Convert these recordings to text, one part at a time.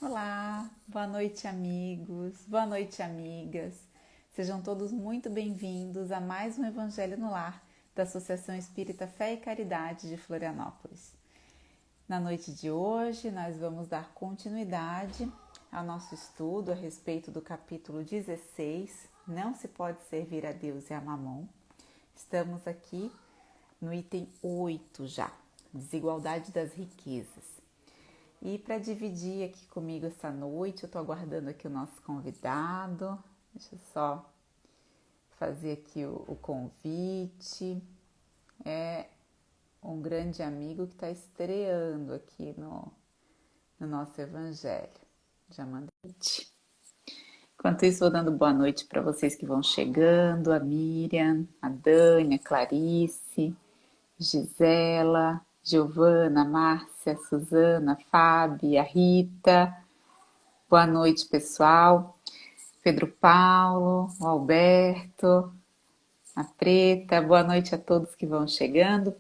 Olá, boa noite, amigos, boa noite, amigas. Sejam todos muito bem-vindos a mais um Evangelho no Lar da Associação Espírita Fé e Caridade de Florianópolis. Na noite de hoje, nós vamos dar continuidade ao nosso estudo a respeito do capítulo 16, Não se pode servir a Deus e a Mamon. Estamos aqui no item 8 já, Desigualdade das Riquezas. E para dividir aqui comigo essa noite, eu estou aguardando aqui o nosso convidado. Deixa eu só fazer aqui o convite. É um grande amigo que está estreando aqui no nosso Evangelho. Já mandei. Enquanto isso, vou dando boa noite para vocês que vão chegando. A Miriam, a Dani, a Clarice, Gisela, Giovana, Márcia, Suzana, Fábio, a Rita. Boa noite, pessoal. Pedro Paulo, o Alberto, a Preta. Boa noite a todos que vão chegando.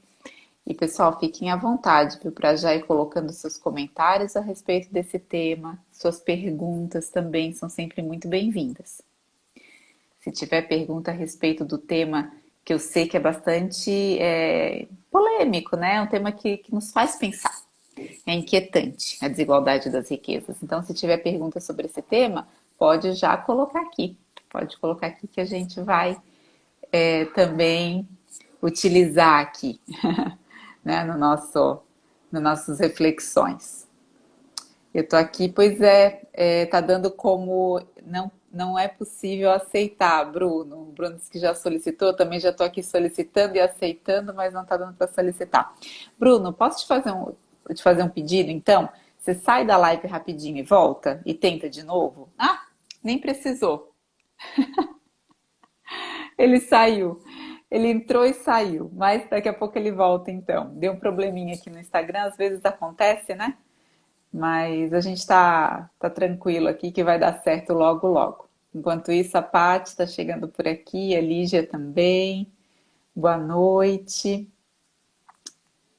E, pessoal, fiquem à vontade, viu, para já ir colocando seus comentários a respeito desse tema. Suas perguntas também são sempre muito bem-vindas. Se tiver pergunta a respeito do tema, que eu sei que é bastante polêmico, né? É um tema que nos faz pensar. É inquietante a desigualdade das riquezas. Então, se tiver pergunta sobre esse tema, pode já colocar aqui. Pode colocar aqui que a gente vai também utilizar aqui, né, no nossos reflexões. Eu tô aqui, pois tá dando como não é possível aceitar, Bruno. O Bruno disse que já solicitou, também já tô aqui solicitando e aceitando, mas não tá dando para solicitar. Bruno, posso te fazer um pedido, então? Você sai da live rapidinho e volta e tenta de novo? Ah, nem precisou. Ele saiu. Ele entrou e saiu, mas daqui a pouco ele volta então. Deu um probleminha aqui no Instagram, às vezes acontece, né? Mas a gente tá tranquilo aqui que vai dar certo logo, logo. Enquanto isso, a Paty está chegando por aqui, a Lígia também. Boa noite.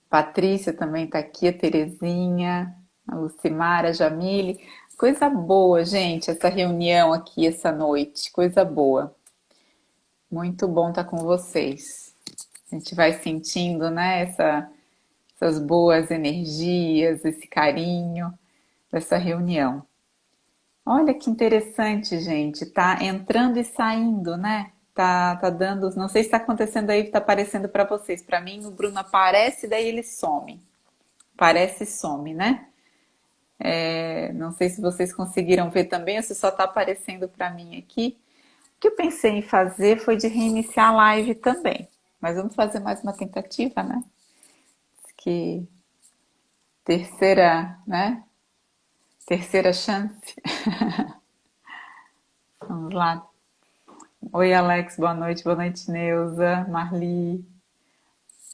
Patrícia também está aqui, a Terezinha, a Lucimara, a Jamile. Coisa boa, gente, essa reunião aqui essa noite. Coisa boa. Muito bom estar com vocês. A gente vai sentindo, né, essas boas energias, esse carinho dessa reunião. Olha que interessante, gente. Tá entrando e saindo, né? Tá dando. Não sei se está acontecendo aí, tá aparecendo para vocês. Para mim, o Bruno aparece, daí ele some. Parece e some, né? Não sei se vocês conseguiram ver também ou se só tá aparecendo para mim aqui. O que eu pensei em fazer foi de reiniciar a live também. Mas vamos fazer mais uma tentativa, né? Que terceira, né? Terceira chance. Vamos lá. Oi, Alex, boa noite, Neuza, Marli.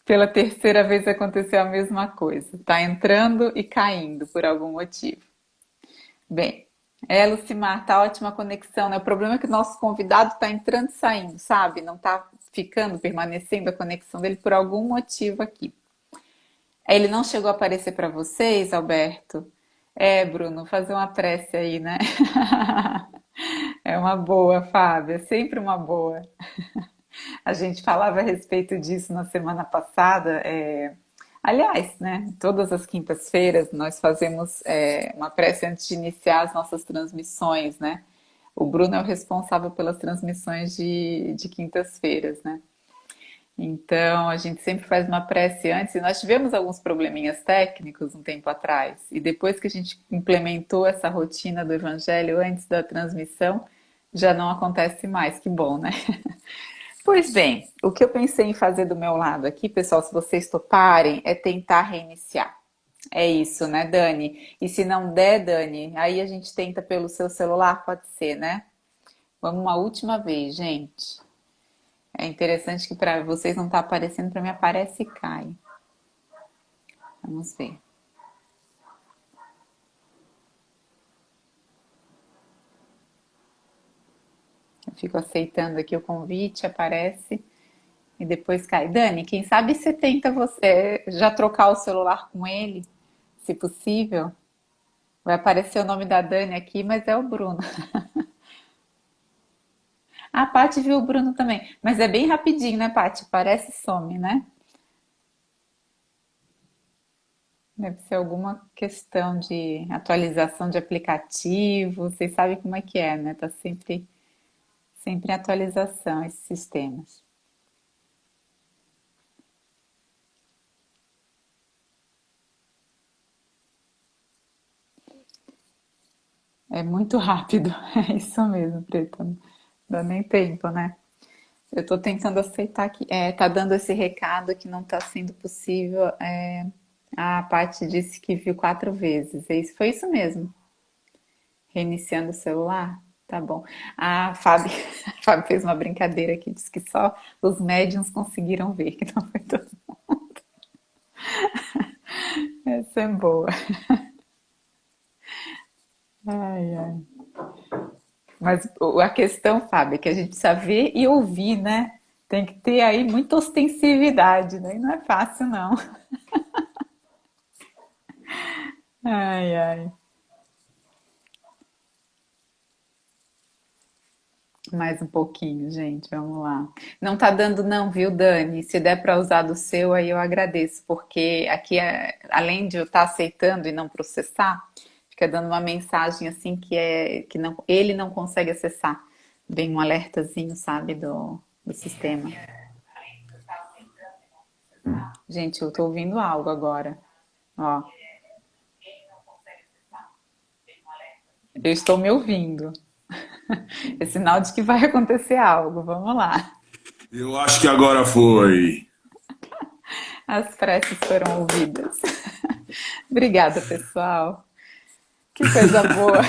Pela terceira vez aconteceu a mesma coisa. Tá entrando e caindo por algum motivo. Bem, Lucimar, tá ótima conexão, né? O problema é que o nosso convidado tá entrando e saindo, sabe? Não tá ficando, permanecendo a conexão dele por algum motivo aqui. Ele não chegou a aparecer para vocês, Alberto? Bruno, fazer uma prece aí, né? É uma boa, Fábio, é sempre uma boa. A gente falava a respeito disso na semana passada. Aliás, né, todas as quintas-feiras nós fazemos uma prece antes de iniciar as nossas transmissões, né? O Bruno é o responsável pelas transmissões de quintas-feiras, né? Então a gente sempre faz uma prece antes e nós tivemos alguns probleminhas técnicos um tempo atrás. E depois que a gente implementou essa rotina do Evangelho antes da transmissão, já não acontece mais. Que bom, né? Pois bem, o que eu pensei em fazer do meu lado aqui, pessoal, se vocês toparem, é tentar reiniciar. É isso, né, Dani? E se não der, Dani, aí a gente tenta pelo seu celular, pode ser, né? Vamos uma última vez, gente. É interessante que para vocês não tá aparecendo, para mim aparece e cai. Vamos ver. Eu fico aceitando aqui o convite, aparece e depois cai. Dani, quem sabe você tenta você já trocar o celular com ele, se possível? Vai aparecer o nome da Dani aqui, mas é o Bruno. A Paty viu o Bruno também, mas é bem rapidinho, né, Paty? Parece e some, né? Deve ser alguma questão de atualização de aplicativo. Vocês sabem como é que é, né? Tá sempre em atualização esses sistemas. É muito rápido. É isso mesmo, Preta. Não dá nem tempo, né? Eu tô tentando aceitar que tá dando esse recado que não tá sendo possível. A Paty disse que viu 4 vezes. Foi isso mesmo. Reiniciando o celular? Tá bom. A Fábio, a Fábio fez uma brincadeira aqui, disse que só os médiums conseguiram ver, que não foi todo. Essa é boa. Ai, ai. Mas a questão, Fábio, é que a gente precisa ver e ouvir, né? Tem que ter aí muita ostensividade, né? E não é fácil, não. Ai, ai. Mais um pouquinho, gente, vamos lá. Não tá dando não, viu, Dani? Se der para usar do seu, aí eu agradeço, porque aqui, além de eu estar aceitando e não processar, fica dando uma mensagem assim que não, ele não consegue acessar. Vem um alertazinho, sabe, do sistema. Gente, eu tô ouvindo algo agora. Ó, eu estou me ouvindo. É sinal de que vai acontecer algo. Vamos lá. Eu acho que agora foi. As preces foram ouvidas. Obrigada, pessoal. Que coisa boa.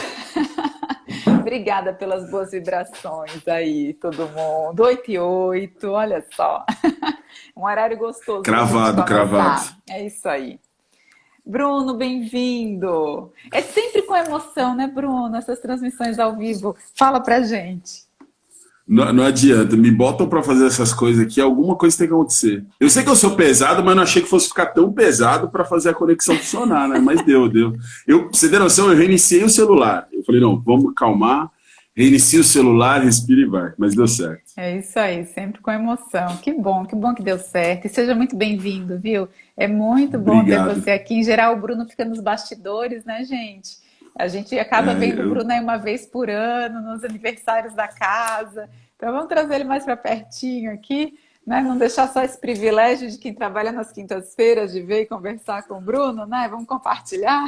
Obrigada pelas boas vibrações aí, todo mundo. 8 e 8, olha só. Um horário gostoso para a gente Cravado, cravado. começar. É isso aí. Bruno, bem-vindo. É sempre com emoção, né, Bruno? Essas transmissões ao vivo. Fala pra gente. Não, não adianta, me botam pra fazer essas coisas aqui, alguma coisa tem que acontecer. Eu sei que eu sou pesado, mas não achei que fosse ficar tão pesado pra fazer a conexão funcionar, né? Mas deu. Pra você ter noção, eu reiniciei o celular. Eu falei, não, vamos calmar, reinicia o celular, respira e vai. Mas deu certo. É isso aí, sempre com emoção. Que bom que deu certo. E seja muito bem-vindo, viu? É muito bom ter Obrigado. você aqui. Em geral, o Bruno fica nos bastidores, né, gente? A gente acaba É, vendo o Bruno aí uma vez por ano, nos aniversários da casa. Então vamos trazer ele mais para pertinho aqui, né? Não deixar só esse privilégio de quem trabalha nas quintas-feiras de ver e conversar com o Bruno, né? Vamos compartilhar.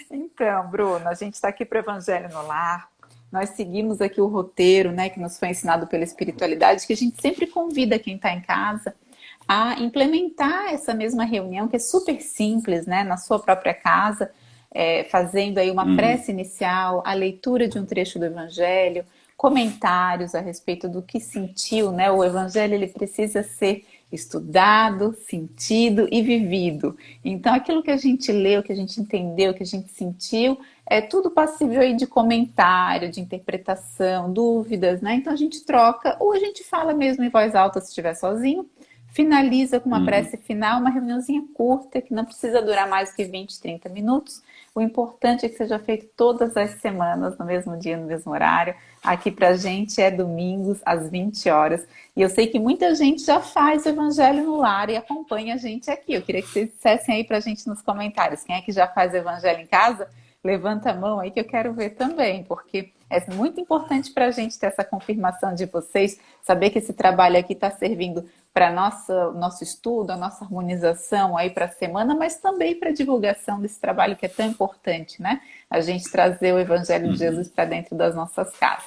Então, Bruno, a gente está aqui para o Evangelho no Lar. Nós seguimos aqui o roteiro, né, que nos foi ensinado pela espiritualidade, que a gente sempre convida quem está em casa a implementar essa mesma reunião, que é super simples, né, na sua própria casa, fazendo aí uma uhum, prece inicial, a leitura de um trecho do Evangelho, comentários a respeito do que sentiu, né? O Evangelho ele precisa ser estudado, sentido e vivido. Então, aquilo que a gente leu, que a gente entendeu, que a gente sentiu, é tudo passível aí de comentário, de interpretação, dúvidas, né? Então a gente troca, ou a gente fala mesmo em voz alta se estiver sozinho, finaliza com uma uhum, prece final, uma reuniãozinha curta, que não precisa durar mais que 20, 30 minutos. O importante é que seja feito todas as semanas, no mesmo dia, no mesmo horário. Aqui pra gente é domingos, às 20 horas. E eu sei que muita gente já faz o Evangelho no Lar e acompanha a gente aqui. Eu queria que vocês dissessem aí pra gente nos comentários. Quem é que já faz o Evangelho em casa? Levanta a mão aí que eu quero ver também, porque é muito importante para a gente ter essa confirmação de vocês, saber que esse trabalho aqui está servindo para nosso estudo, a nossa harmonização aí para a semana, mas também para a divulgação desse trabalho que é tão importante, né? A gente trazer o Evangelho de Jesus uhum. para dentro das nossas casas.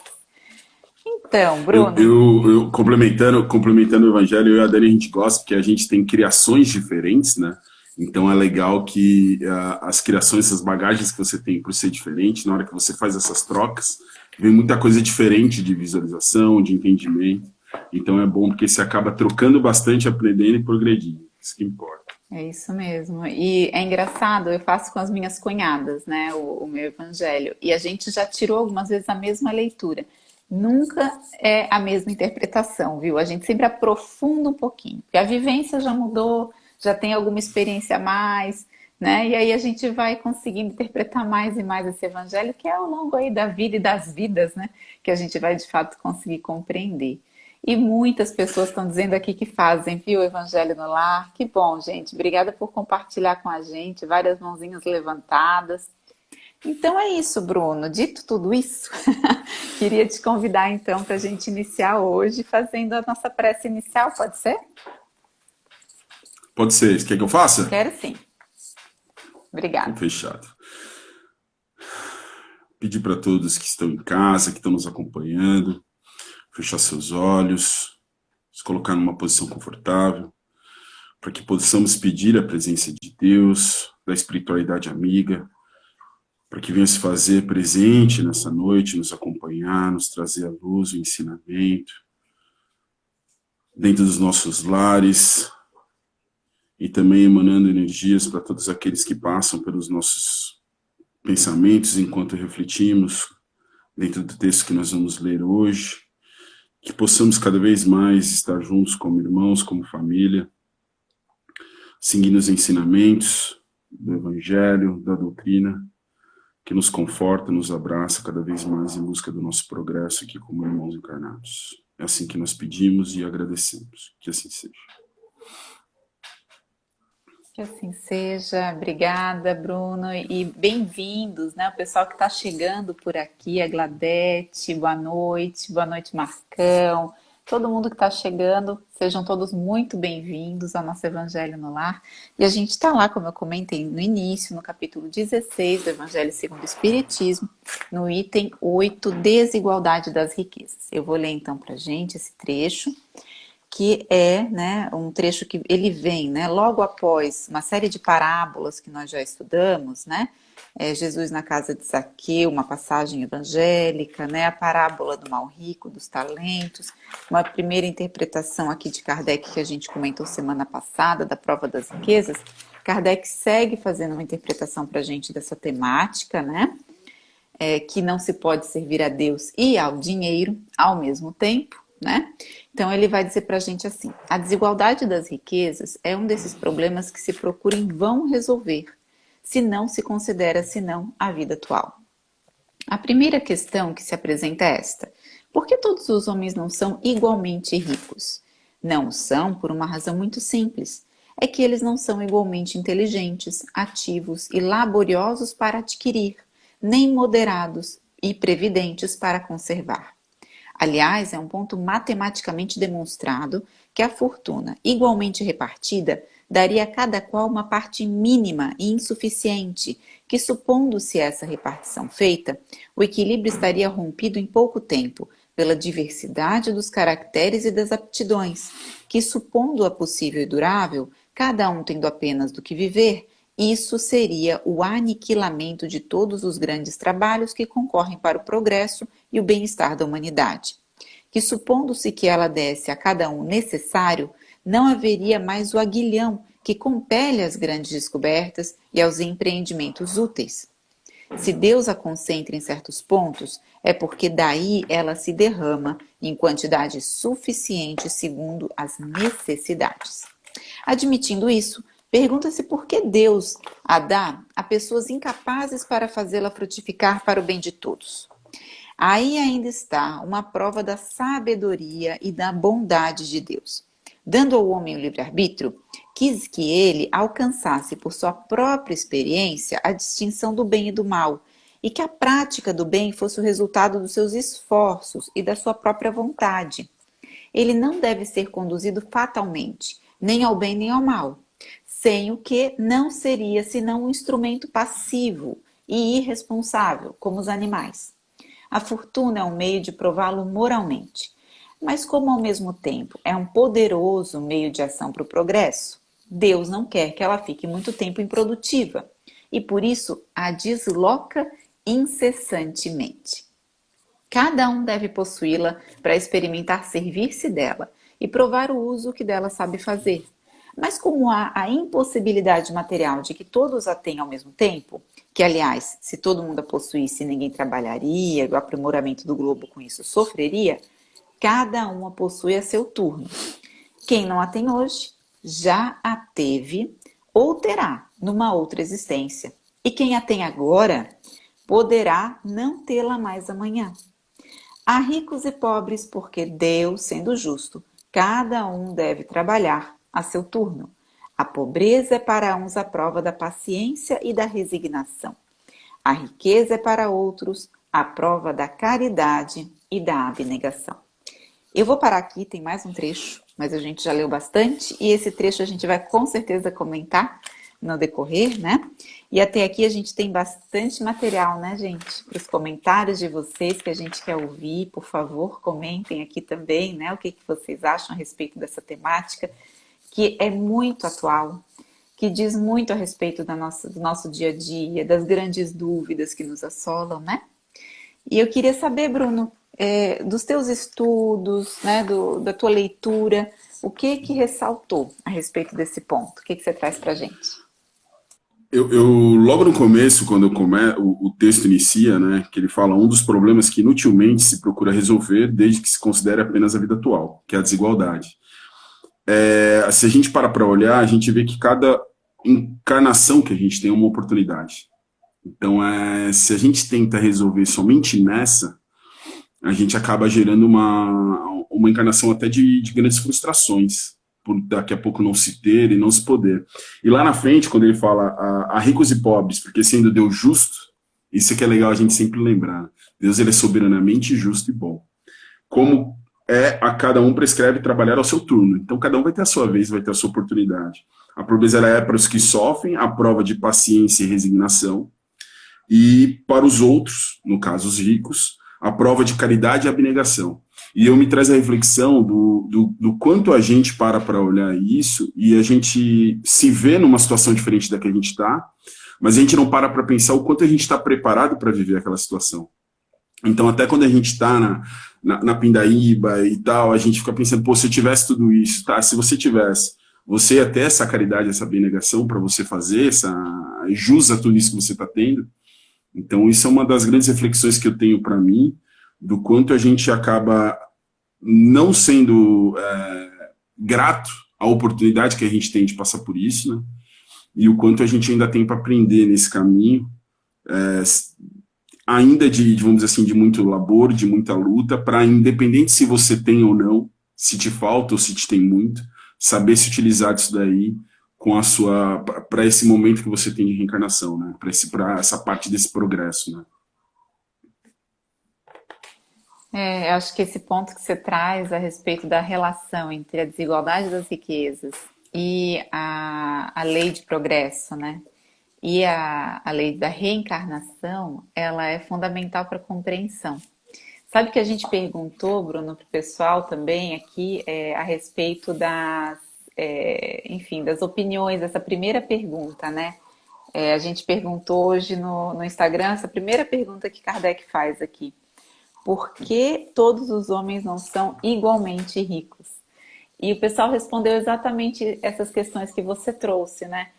Então, Eu, Bruno, eu, eu complementando o evangelho, eu e a Dani a gente gosta porque a gente tem criações diferentes, né? Então é legal que as criações, essas bagagens que você tem por ser diferente, na hora que você faz essas trocas, vem muita coisa diferente de visualização, de entendimento. Então é bom porque você acaba trocando bastante, aprendendo e progredindo. Isso que importa. é isso mesmo. E é engraçado, eu faço com as minhas cunhadas, né, o meu evangelho, e a gente já tirou algumas vezes a mesma leitura. Nunca é a mesma interpretação, viu? A gente sempre aprofunda um pouquinho, porque a vivência já mudou, já tem alguma experiência a mais, né? E aí a gente vai conseguindo interpretar mais e mais esse evangelho, que é ao longo aí da vida e das vidas, né? Que a gente vai de fato conseguir compreender. E muitas pessoas estão dizendo aqui que fazem, viu, o Evangelho no Lar. Que bom, gente. Obrigada por compartilhar com a gente, várias mãozinhas levantadas. Então é isso, Bruno. Dito tudo isso, queria te convidar então para a gente iniciar hoje fazendo a nossa prece inicial, pode ser? Pode ser. Quer que eu faça? Quero sim. Então, Obrigada. fechado. Pedir para todos que estão em casa, que estão nos acompanhando, fechar seus olhos, se colocar numa posição confortável, para que possamos pedir a presença de Deus, da espiritualidade amiga, para que venha se fazer presente nessa noite, nos acompanhar, nos trazer a luz, o ensinamento, dentro dos nossos lares, e também emanando energias para todos aqueles que passam pelos nossos pensamentos enquanto refletimos dentro do texto que nós vamos ler hoje, que possamos cada vez mais estar juntos como irmãos, como família, seguindo os ensinamentos do Evangelho, da doutrina, que nos conforta, nos abraça cada vez mais em busca do nosso progresso aqui como irmãos encarnados. É assim que nós pedimos e agradecemos. Que assim seja. Que assim seja. Obrigada, Bruno. E bem-vindos, né? O pessoal que está chegando por aqui, a Gladete, boa noite, Marcão. Todo mundo que está chegando, sejam todos muito bem-vindos ao nosso Evangelho no Lar. E a gente está lá, como eu comentei no início, no capítulo 16 do Evangelho segundo o Espiritismo, no item 8, Desigualdade das Riquezas. Eu vou ler então para a gente esse trecho, que é, né, um trecho que ele vem, né, logo após uma série de parábolas que nós já estudamos, né, Jesus na casa de Zaqueu, uma passagem evangélica, né, a parábola do mal rico, dos talentos, uma primeira interpretação aqui de Kardec que a gente comentou semana passada, da prova das riquezas. Kardec segue fazendo uma interpretação para a gente dessa temática, né, que não se pode servir a Deus e ao dinheiro ao mesmo tempo, né? Então ele vai dizer para a gente assim: a desigualdade das riquezas é um desses problemas que se procura em vão resolver, se não se considera senão a vida atual. A primeira questão que se apresenta é esta: por que todos os homens não são igualmente ricos? Não são por uma razão muito simples: é que eles não são igualmente inteligentes, ativos e laboriosos para adquirir, nem moderados e previdentes para conservar. Aliás, é um ponto matematicamente demonstrado que a fortuna, igualmente repartida, daria a cada qual uma parte mínima e insuficiente, que, supondo-se essa repartição feita, o equilíbrio estaria rompido em pouco tempo, pela diversidade dos caracteres e das aptidões, que, supondo-a possível e durável, cada um tendo apenas do que viver, isso seria o aniquilamento de todos os grandes trabalhos que concorrem para o progresso e o bem-estar da humanidade. Que, supondo-se que ela desse a cada um necessário, não haveria mais o aguilhão que compele às grandes descobertas e aos empreendimentos úteis. Se Deus a concentra em certos pontos, é porque daí ela se derrama em quantidade suficiente segundo as necessidades. Admitindo isso, pergunta-se por que Deus a dá a pessoas incapazes para fazê-la frutificar para o bem de todos. Aí ainda está uma prova da sabedoria e da bondade de Deus. Dando ao homem o livre-arbítrio, quis que ele alcançasse por sua própria experiência a distinção do bem e do mal, e que a prática do bem fosse o resultado dos seus esforços e da sua própria vontade. Ele não deve ser conduzido fatalmente, nem ao bem nem ao mal, sem o que não seria senão um instrumento passivo e irresponsável, como os animais. A fortuna é um meio de prová-lo moralmente, mas como ao mesmo tempo é um poderoso meio de ação para o progresso, Deus não quer que ela fique muito tempo improdutiva e por isso a desloca incessantemente. Cada um deve possuí-la para experimentar servir-se dela e provar o uso que dela sabe fazer. Mas como há a impossibilidade material de que todos a tenham ao mesmo tempo, que aliás, se todo mundo a possuísse, ninguém trabalharia, o aprimoramento do globo com isso sofreria, cada um a possui a seu turno. Quem não a tem hoje, já a teve ou terá numa outra existência. E quem a tem agora poderá não tê-la mais amanhã. Há ricos e pobres porque Deus, sendo justo, cada um deve trabalhar a seu turno. A pobreza é para uns a prova da paciência e da resignação. A riqueza é para outros a prova da caridade e da abnegação. Eu vou parar aqui, tem mais um trecho, mas a gente já leu bastante e esse trecho a gente vai com certeza comentar no decorrer, né? E até aqui a gente tem bastante material, né, gente? Para os comentários de vocês que a gente quer ouvir, por favor, comentem aqui também, né? O que vocês acham a respeito dessa temática, que é muito atual, que diz muito a respeito do nosso dia a dia, das grandes dúvidas que nos assolam, né? E eu queria saber, Bruno, dos teus estudos, né, da tua leitura, o que ressaltou a respeito desse ponto? O que você traz para a gente? Eu logo no começo, quando o texto inicia, né, que ele fala um dos problemas que inutilmente se procura resolver desde que se considere apenas a vida atual, que é a desigualdade. Se a gente para olhar, a gente vê que cada encarnação que a gente tem é uma oportunidade. Então, se a gente tenta resolver somente nessa, a gente acaba gerando uma encarnação até de grandes frustrações, por daqui a pouco não se ter e não se poder. E lá na frente, quando ele fala a ricos e pobres, porque sendo Deus justo, isso que é legal a gente sempre lembrar. Deus ele é soberanamente justo e bom. Como a cada um prescreve trabalhar ao seu turno. Então cada um vai ter a sua vez, vai ter a sua oportunidade. A pobreza ela é para os que sofrem, a prova de paciência e resignação. E para os outros, no caso os ricos, a prova de caridade e abnegação. E eu me traz a reflexão do quanto a gente para olhar isso e a gente se vê numa situação diferente da que a gente está, mas a gente não para pensar o quanto a gente está preparado para viver aquela situação. Então, até quando a gente está na pindaíba e tal, a gente fica pensando, pô, se eu tivesse tudo isso, tá? Se você tivesse, você ia ter essa caridade, essa abnegação para você fazer, essa jus a tudo isso que você está tendo. Então, isso é uma das grandes reflexões que eu tenho para mim, do quanto a gente acaba não sendo grato à oportunidade que a gente tem de passar por isso, né? E o quanto a gente ainda tem para aprender nesse caminho, ainda vamos dizer assim, de muito labor, de muita luta, para, independente se você tem ou não, se te falta ou se te tem muito, saber se utilizar disso daí com para esse momento que você tem de reencarnação, né? Para essa parte desse progresso, né? Eu acho que esse ponto que você traz a respeito da relação entre a desigualdade das riquezas e a lei de progresso, né? E a lei da reencarnação, ela é fundamental para a compreensão. Sabe que a gente perguntou, Bruno, para o pessoal também aqui a respeito das opiniões, essa primeira pergunta, né? A gente perguntou hoje no Instagram, essa primeira pergunta que Kardec faz aqui. Por que todos os homens não são igualmente ricos? E o pessoal respondeu exatamente essas questões que você trouxe, né?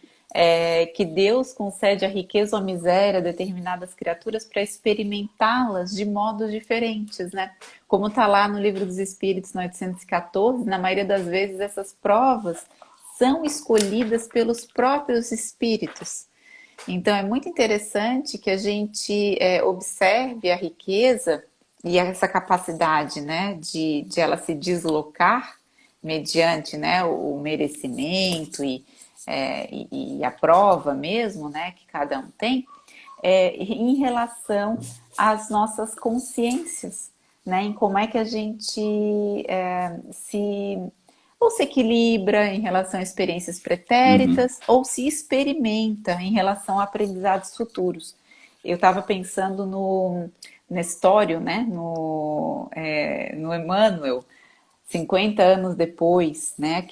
Que Deus concede a riqueza ou a miséria a determinadas criaturas para experimentá-las de modos diferentes, né? Como está lá no Livro dos Espíritos, no 814, na maioria das vezes essas provas são escolhidas pelos próprios espíritos. Então é muito interessante que a gente observe a riqueza e essa capacidade, né, de ela se deslocar mediante, né, o merecimento e a prova mesmo, né, que cada um tem, em relação às nossas consciências, né, em como é que a gente se equilibra em relação a experiências pretéritas ou se experimenta em relação a aprendizados futuros. Eu estava pensando no Nestório, né, no Emmanuel, 50 anos depois, né,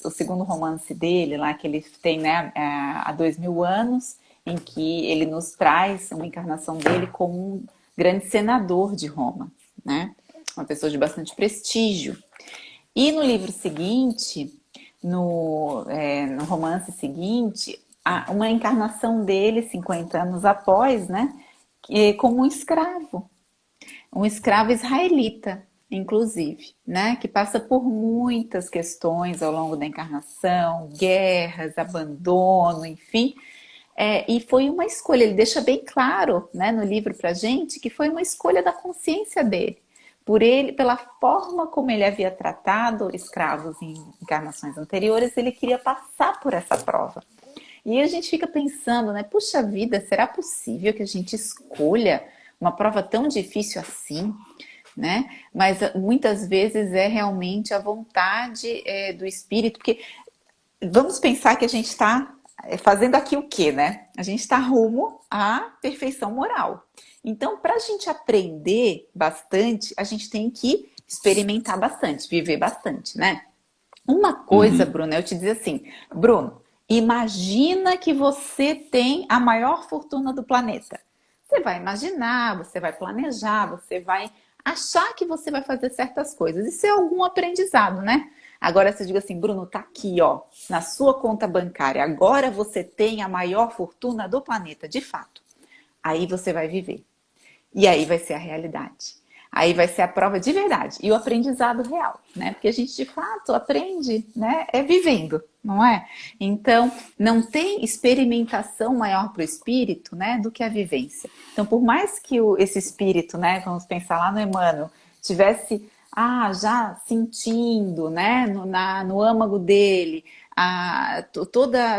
o segundo romance dele, lá que ele tem, né, há 2000 anos, em que ele nos traz uma encarnação dele como um grande senador de Roma, né, uma pessoa de bastante prestígio. E no livro seguinte, no romance seguinte, uma encarnação dele, 50 anos após, né, como um escravo israelita. inclusive, né? Que passa por muitas questões ao longo da encarnação, guerras, abandono, enfim. E foi uma escolha, ele deixa bem claro, né, no livro pra gente que foi uma escolha da consciência dele. Por ele, pela forma como ele havia tratado escravos em encarnações anteriores, ele queria passar por essa prova. E a gente fica pensando, né? Puxa vida, será possível que a gente escolha uma prova tão difícil assim, né? Mas muitas vezes é realmente a vontade do espírito, porque vamos pensar que a gente está fazendo aqui o quê, né? A gente está rumo à perfeição moral. Então, para a gente aprender bastante, a gente tem que experimentar bastante, viver bastante, né? Uma coisa, Uhum. Bruno, eu te dizer assim, Bruno, imagina que você tem a maior fortuna do planeta. Você vai imaginar, você vai planejar, você vai achar que você vai fazer certas coisas. Isso é algum aprendizado, né? Agora você diga assim, Bruno, tá aqui, ó, na sua conta bancária. Agora você tem a maior fortuna do planeta, de fato. Aí você vai viver. E aí vai ser a realidade. Aí vai ser a prova de verdade e o aprendizado real, né? Porque a gente de fato aprende, né? É vivendo, não é? Então, não tem experimentação maior para o espírito, né? Do que a vivência. Então, por mais que esse espírito, né? Vamos pensar lá no Emmanuel, tivesse já sentindo, né? No âmago dele, toda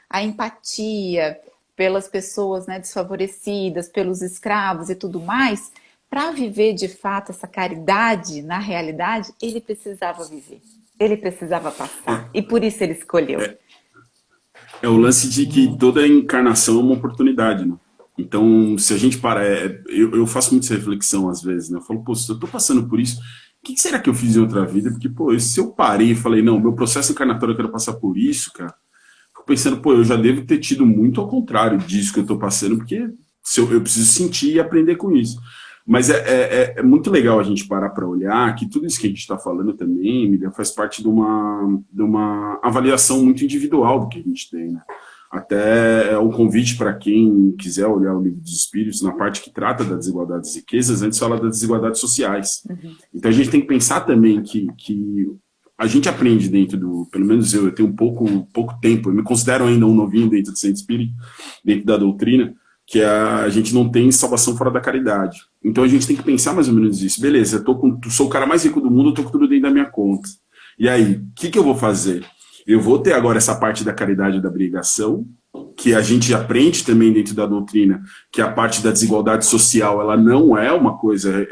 a empatia pelas pessoas, né, desfavorecidas, pelos escravos e tudo mais, para viver de fato essa caridade na realidade, ele precisava viver, ele precisava passar, e por isso ele escolheu. É o lance de que toda encarnação é uma oportunidade, né? Então, se a gente para, eu faço muita reflexão às vezes, né? Eu falo, pô, se eu tô passando por isso, o que será que eu fiz em outra vida? Porque, pô, se eu parei e falei, não, meu processo encarnatório eu quero passar por isso, cara, fico pensando, pô, eu já devo ter tido muito ao contrário disso que eu tô passando, porque se eu preciso sentir e aprender com isso. Mas é muito legal a gente parar para olhar que tudo isso que a gente está falando também, Miriam, faz parte de uma avaliação muito individual do que a gente tem, né? Até é um convite para quem quiser olhar o livro dos Espíritos, na parte que trata da desigualdade das riquezas, antes fala das desigualdades sociais. Então a gente tem que pensar também que a gente aprende dentro pelo menos eu tenho pouco tempo, eu me considero ainda um novinho dentro do centro espírita, dentro da doutrina, que a gente não tem salvação fora da caridade. Então a gente tem que pensar mais ou menos isso. Beleza, sou o cara mais rico do mundo, eu tô com tudo dentro da minha conta. E aí, o que eu vou fazer? Eu vou ter agora essa parte da caridade e da abnegação, que a gente aprende também dentro da doutrina, que a parte da desigualdade social, ela não é uma coisa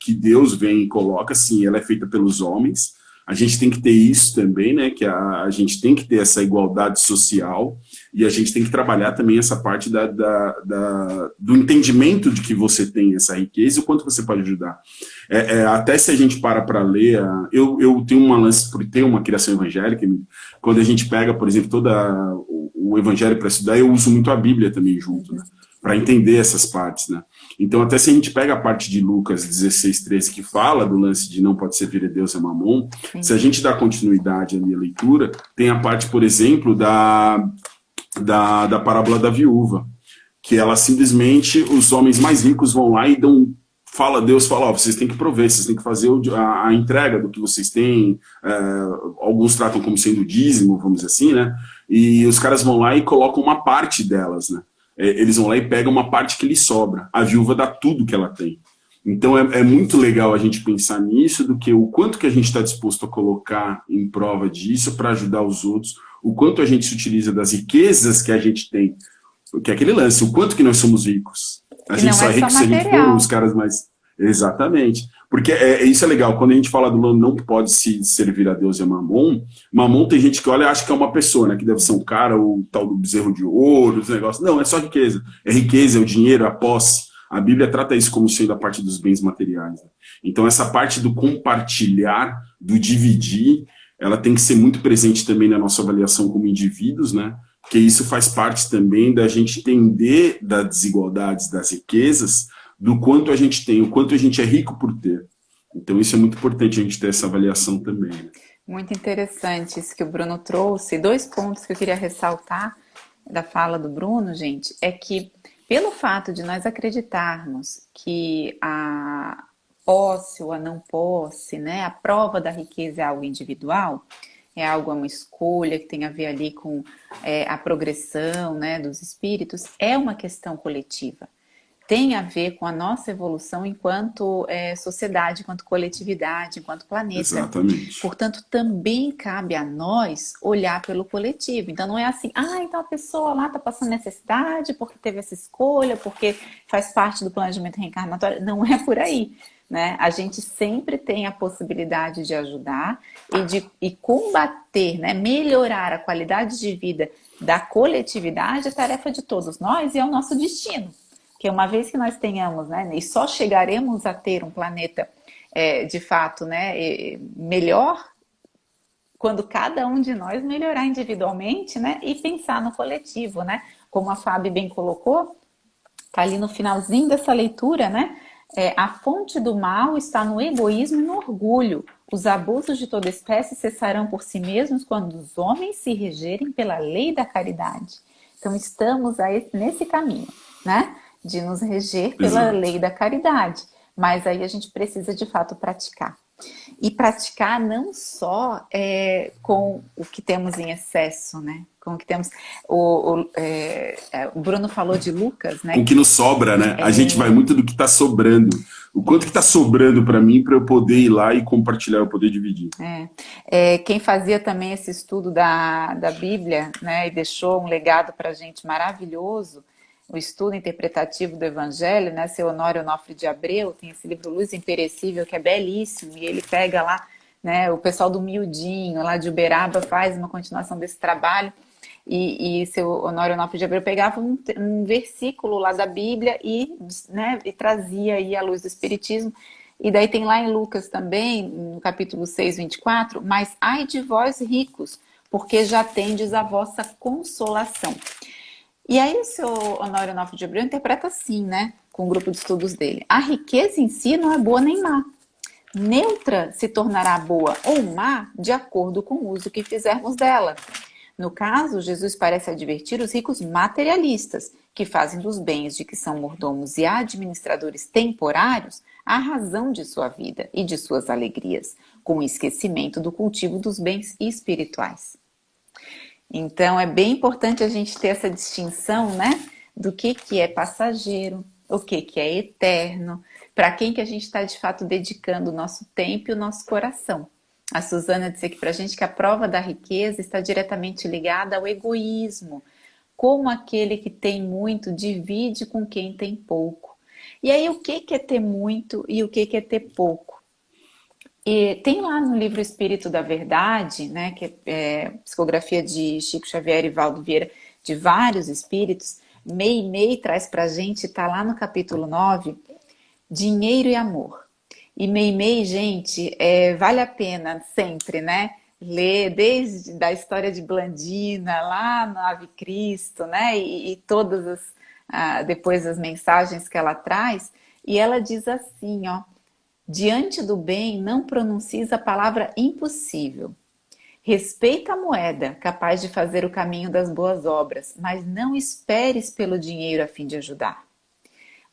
que Deus vem e coloca, assim, ela é feita pelos homens. A gente tem que ter isso também, né? Que a gente tem que ter essa igualdade social e a gente tem que trabalhar também essa parte do entendimento de que você tem essa riqueza e o quanto você pode ajudar. Até se a gente para ler, eu tenho uma lance por ter uma criação evangélica, quando a gente pega, por exemplo, todo o evangelho para estudar, eu uso muito a Bíblia também junto, né? Para entender essas partes, né? Então, até se a gente pega a parte de Lucas 16:13, que fala do lance de não pode servir a Deus e a Mamon, se a gente dá continuidade ali à leitura, tem a parte, por exemplo, da parábola da viúva, que ela simplesmente, os homens mais ricos vão lá e Deus fala, vocês têm que prover, vocês têm que fazer a entrega do que vocês têm, alguns tratam como sendo dízimo, vamos dizer assim, né? E os caras vão lá e colocam uma parte delas, né? Eles vão lá e pegam uma parte que lhes sobra. A viúva dá tudo que ela tem. Então é muito legal a gente pensar nisso, do que o quanto que a gente está disposto a colocar em prova disso para ajudar os outros, o quanto a gente se utiliza das riquezas que a gente tem, que é aquele lance, o quanto que nós somos ricos. A gente só é rico se a gente for os caras mais... Exatamente. Porque isso é legal, quando a gente fala do não pode se servir a Deus e a Mamon, Mamon tem gente que olha e acha que é uma pessoa, né? Que deve ser um cara, o tal do bezerro de ouro, os negócios. Não, é só riqueza. É riqueza, é o dinheiro, a posse. A Bíblia trata isso como sendo a parte dos bens materiais. Né? Então essa parte do compartilhar, do dividir, ela tem que ser muito presente também na nossa avaliação como indivíduos, né? Porque isso faz parte também da gente entender das desigualdades, das riquezas, do quanto a gente tem, o quanto a gente é rico por ter. Então isso é muito importante a gente ter essa avaliação também. Né? Muito interessante isso que o Bruno trouxe. 2 pontos que eu queria ressaltar da fala do Bruno, gente, é que pelo fato de nós acreditarmos que posse ou a não posse, né? A prova da riqueza é algo individual, é algo, é uma escolha que tem a ver ali com a progressão, né, dos espíritos, é uma questão coletiva. Tem a ver com a nossa evolução enquanto sociedade, enquanto coletividade, enquanto planeta. Exatamente. Portanto, também cabe a nós olhar pelo coletivo. Então, não é assim, então a pessoa lá está passando necessidade porque teve essa escolha, porque faz parte do planejamento reencarnatório. Não é por aí, né? A gente sempre tem a possibilidade de ajudar e combater, né? Melhorar a qualidade de vida da coletividade é tarefa de todos nós e é o nosso destino. Porque uma vez que nós tenhamos, né, e só chegaremos a ter um planeta de fato, né, melhor quando cada um de nós melhorar individualmente, né, e pensar no coletivo, né? Como a Fábio bem colocou, tá ali no finalzinho dessa leitura, né? A fonte do mal está no egoísmo e no orgulho. Os abusos de toda espécie cessarão por si mesmos quando os homens se regerem pela lei da caridade. Então estamos aí nesse caminho, né? De nos reger pela lei da caridade. Mas aí a gente precisa de fato praticar. E praticar não só com o que temos em excesso, né? Com o que temos. O Bruno falou de Lucas, né? Com o que nos sobra, né? A gente vai muito do que está sobrando. O quanto que está sobrando para mim para eu poder ir lá e compartilhar, eu poder dividir. Quem fazia também esse estudo da Bíblia, né? E deixou um legado para a gente maravilhoso, o estudo interpretativo do Evangelho, né? Seu Honório Onofre de Abreu, tem esse livro Luz Imperecível, que é belíssimo, e ele pega lá, né, o pessoal do Miudinho, lá de Uberaba, faz uma continuação desse trabalho, e seu Honório Onofre de Abreu pegava um versículo lá da Bíblia né, e trazia aí a luz do Espiritismo, e daí tem lá em Lucas também, no capítulo 6, 24, mas ai de vós ricos, porque já tendes a vossa consolação. E aí o seu Honório Onofre de Abreu interpreta assim, né, com o grupo de estudos dele. A riqueza em si não é boa nem má. Neutra se tornará boa ou má de acordo com o uso que fizermos dela. No caso, Jesus parece advertir os ricos materialistas, que fazem dos bens de que são mordomos e administradores temporários a razão de sua vida e de suas alegrias, com o esquecimento do cultivo dos bens espirituais. Então, é bem importante a gente ter essa distinção, né, do que é passageiro, o que é eterno, para quem que a gente está, de fato, dedicando o nosso tempo e o nosso coração. A Suzana disse aqui para a gente que a prova da riqueza está diretamente ligada ao egoísmo, como aquele que tem muito divide com quem tem pouco. E aí, o que é ter muito e o que é ter pouco? E tem lá no livro Espírito da Verdade, né, que é psicografia de Chico Xavier e Valdo Vieira, de vários espíritos, Meimei traz para a gente, está lá no capítulo 9, Dinheiro e Amor. E Meimei, gente, vale a pena sempre, né, ler desde a história de Blandina, lá no Ave Cristo, né, e todas depois as mensagens que ela traz, e ela diz assim, ó, diante do bem, não pronuncies a palavra impossível. Respeita a moeda, capaz de fazer o caminho das boas obras, mas não esperes pelo dinheiro a fim de ajudar.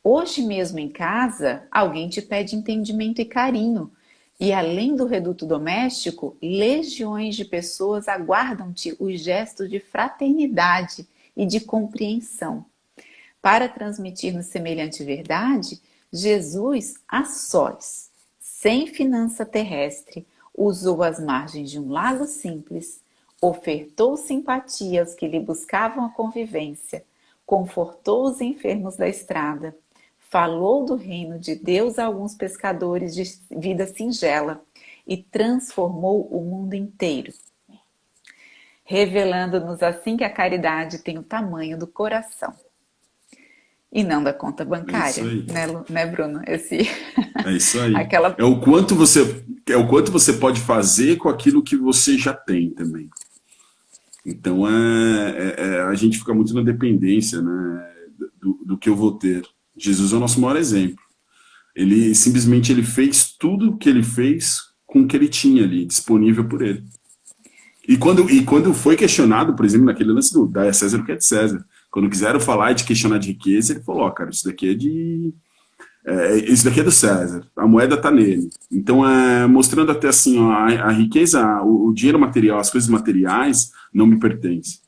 Hoje mesmo em casa, alguém te pede entendimento e carinho, e além do reduto doméstico, legiões de pessoas aguardam-te os gestos de fraternidade e de compreensão. Para transmitir-nos semelhante verdade, Jesus, a sós, sem finança terrestre, usou as margens de um lago simples, ofertou simpatia aos que lhe buscavam a convivência, confortou os enfermos da estrada, falou do reino de Deus a alguns pescadores de vida singela e transformou o mundo inteiro, revelando-nos assim que a caridade tem o tamanho do coração. E não da conta bancária, né, Bruno? É isso aí. Aquela... É o quanto você pode fazer com aquilo que você já tem também. Então a gente fica muito na dependência, né, do que eu vou ter. Jesus é o nosso maior exemplo. Ele simplesmente fez tudo o que ele fez com o que ele tinha ali disponível por ele. E quando foi questionado, por exemplo, naquele lance do dar a César o que é de César, quando quiseram falar de questionar de riqueza, ele falou, cara, isso daqui Isso daqui é do César, a moeda está nele. Então, mostrando até assim, ó, a riqueza, o dinheiro material, as coisas materiais não me pertencem.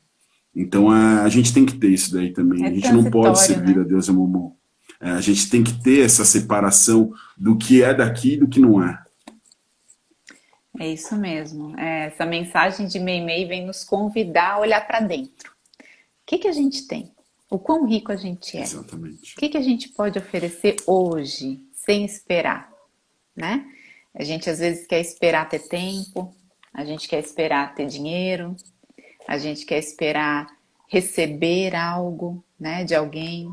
Então, a gente tem que ter isso daí também. A gente não pode servir, né, a Deus e a Mamon. A gente tem que ter essa separação do que é daqui e do que não é. É isso mesmo. Essa mensagem de Meimei vem nos convidar a olhar para dentro. O que a gente tem? O quão rico a gente é? Exatamente. O que a gente pode oferecer hoje, sem esperar, né? A gente às vezes quer esperar ter tempo, a gente quer esperar ter dinheiro, a gente quer esperar receber algo, né, de alguém.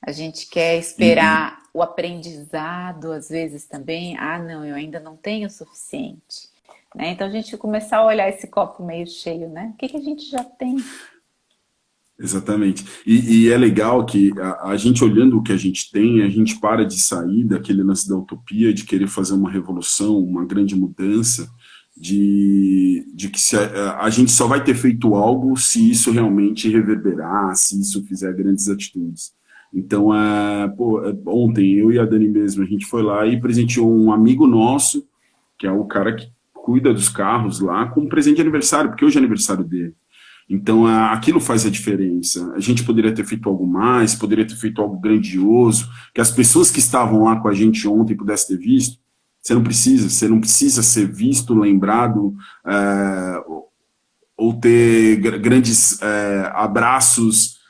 A gente quer esperar o aprendizado, às vezes também. Não, eu ainda não tenho o suficiente. Né? Então a gente começar a olhar esse copo meio cheio, né? O que a gente já tem? Exatamente. E é legal que a gente olhando o que a gente tem, a gente para de sair daquele lance da utopia, de querer fazer uma revolução, uma grande mudança, de que a gente só vai ter feito algo se isso realmente reverberar, se isso fizer grandes atitudes. Então, ontem, eu e a Dani mesmo, a gente foi lá e presenteou um amigo nosso, que é o cara que cuida dos carros lá, com um presente de aniversário, porque hoje é aniversário dele. Então, aquilo faz a diferença. A gente poderia ter feito algo mais, poderia ter feito algo grandioso, que as pessoas que estavam lá com a gente ontem pudessem ter visto. Você não precisa ser visto, lembrado, ou ter grandes abraços,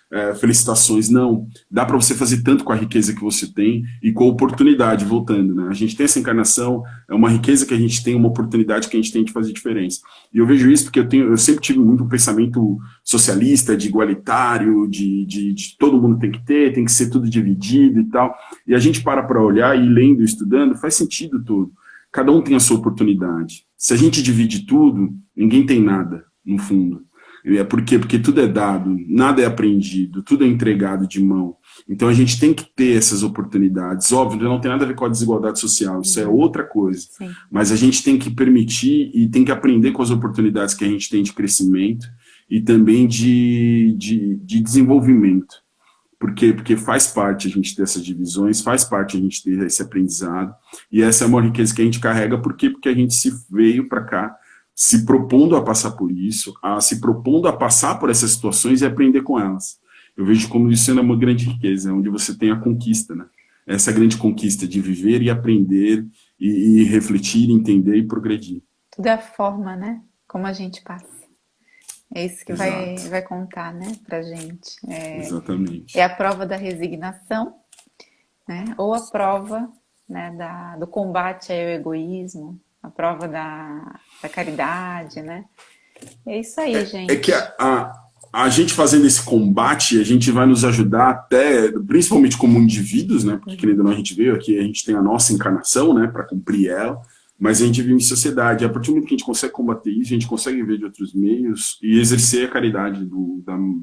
felicitações, não. Dá para você fazer tanto com a riqueza que você tem e com a oportunidade, voltando, né? A gente tem essa encarnação, é uma riqueza que a gente tem, uma oportunidade que a gente tem de fazer diferença. E eu vejo isso porque eu sempre tive muito um pensamento socialista, de igualitário, de todo mundo tem que ser tudo dividido e tal. E a gente para olhar e lendo, estudando, faz sentido tudo. Cada um tem a sua oportunidade. Se a gente divide tudo, ninguém tem nada, no fundo. Por quê? Porque tudo é dado, nada é aprendido, tudo é entregado de mão. Então a gente tem que ter essas oportunidades. Óbvio, não tem nada a ver com a desigualdade social, isso é outra coisa. Sim. Mas a gente tem que permitir e tem que aprender com as oportunidades que a gente tem de crescimento e também de desenvolvimento. Por quê? Porque faz parte a gente ter essas divisões, faz parte a gente ter esse aprendizado. E essa é uma riqueza que a gente carrega, por quê? Porque a gente se veio para cá se propondo a passar por isso, se propondo a passar por essas situações e aprender com elas. Eu vejo como isso sendo uma grande riqueza, onde você tem a conquista, né? Essa grande conquista de viver e aprender, e refletir, entender e progredir. Tudo é a forma, né? Como a gente passa. É isso que vai contar, né, pra gente. Exatamente. É a prova da resignação, né? Ou a prova, né, do combate ao egoísmo, a prova da caridade, né? É isso aí, gente. É que a gente fazendo esse combate, a gente vai nos ajudar até, principalmente como indivíduos, né? Porque, querendo ou não, a gente veio aqui, a gente tem a nossa encarnação, né? Para cumprir ela, mas a gente vive em sociedade. E a partir do momento que a gente consegue combater isso, a gente consegue ver de outros meios e exercer a caridade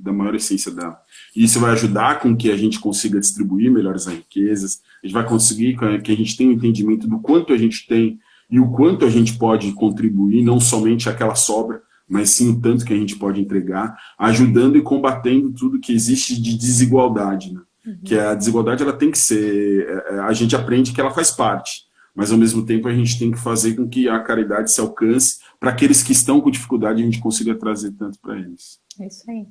da maior essência dela. E isso vai ajudar com que a gente consiga distribuir melhor as riquezas, a gente vai conseguir que a gente tenha um entendimento do quanto a gente tem e o quanto a gente pode contribuir, não somente aquela sobra, mas sim o tanto que a gente pode entregar, ajudando e combatendo tudo que existe de desigualdade, né? Que a desigualdade, ela tem que ser, a gente aprende que ela faz parte, mas ao mesmo tempo a gente tem que fazer com que a caridade se alcance, para aqueles que estão com dificuldade, a gente consiga trazer tanto para eles. É isso aí.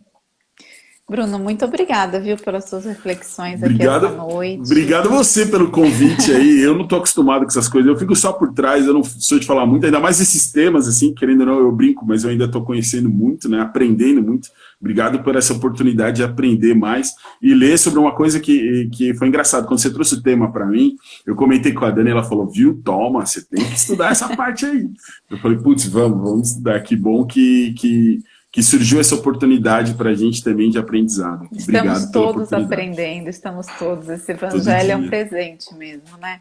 Bruno, muito obrigada, viu, pelas suas reflexões aqui esta noite. Obrigado você pelo convite aí. Eu não estou acostumado com essas coisas, eu fico só por trás, eu não sou de falar muito, ainda mais esses temas, assim, querendo ou não, eu brinco, mas eu ainda estou conhecendo muito, né, aprendendo muito. Obrigado por essa oportunidade de aprender mais e ler sobre uma coisa que foi engraçado. Quando você trouxe o tema para mim, eu comentei com a Dani, ela falou, viu, toma, você tem que estudar essa parte aí. Eu falei, putz, vamos estudar, que bom que surgiu essa oportunidade para a gente também de aprendizado. Estamos todos aprendendo, estamos todos. Esse evangelho é um presente mesmo, né?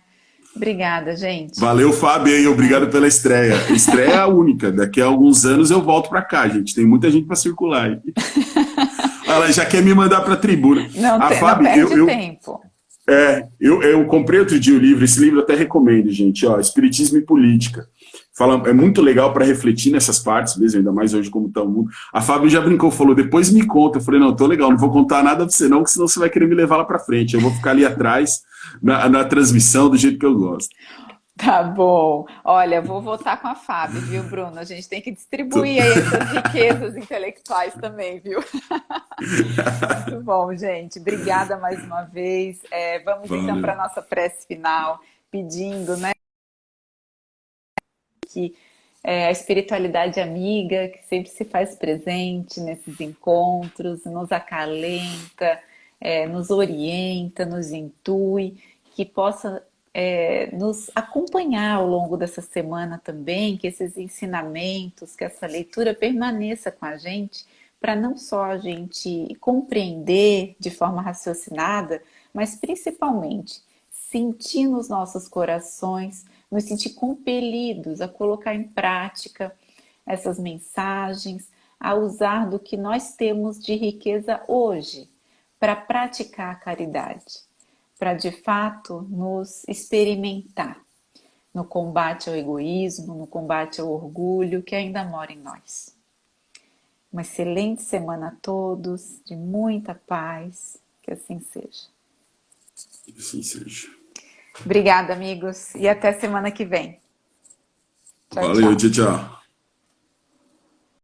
Obrigada, gente. Valeu, Fábio, e obrigado pela estreia. Estreia única. Daqui a alguns anos eu volto para cá, gente. Tem muita gente para circular aí. Ela já quer me mandar para a tribuna. Não perde tempo. Eu comprei outro dia o livro, esse livro eu até recomendo, gente, ó, Espiritismo e Política. fala, é muito legal para refletir nessas partes mesmo, ainda mais hoje como está o mundo. A Fábio já brincou, falou, depois me conta. Eu falei, não, tô legal, não vou contar nada para você não, que senão você vai querer me levar lá para frente. Eu vou ficar ali atrás, na transmissão, do jeito que eu gosto. Tá bom. Olha, vou votar com a Fábio, viu, Bruno? A gente tem que Tô- distribuir aí essas riquezas intelectuais também, viu? Muito bom, gente. Obrigada mais uma vez. Vamos então para Valeu. a nossa prece final, pedindo, né, que a espiritualidade amiga, que sempre se faz presente nesses encontros, nos acalenta, nos orienta, nos intui, que possa nos acompanhar ao longo dessa semana também, que esses ensinamentos, que essa leitura permaneça com a gente, para não só a gente compreender de forma raciocinada, mas principalmente sentir nos nossos corações, nos sentir compelidos a colocar em prática essas mensagens, a usar do que nós temos de riqueza hoje para praticar a caridade, para de fato nos experimentar no combate ao egoísmo, no combate ao orgulho que ainda mora em nós. Uma excelente semana a todos, de muita paz, que assim seja. Que assim seja. Obrigada, amigos, e até semana que vem. Tchau, Valeu, tchau. tchau, tchau.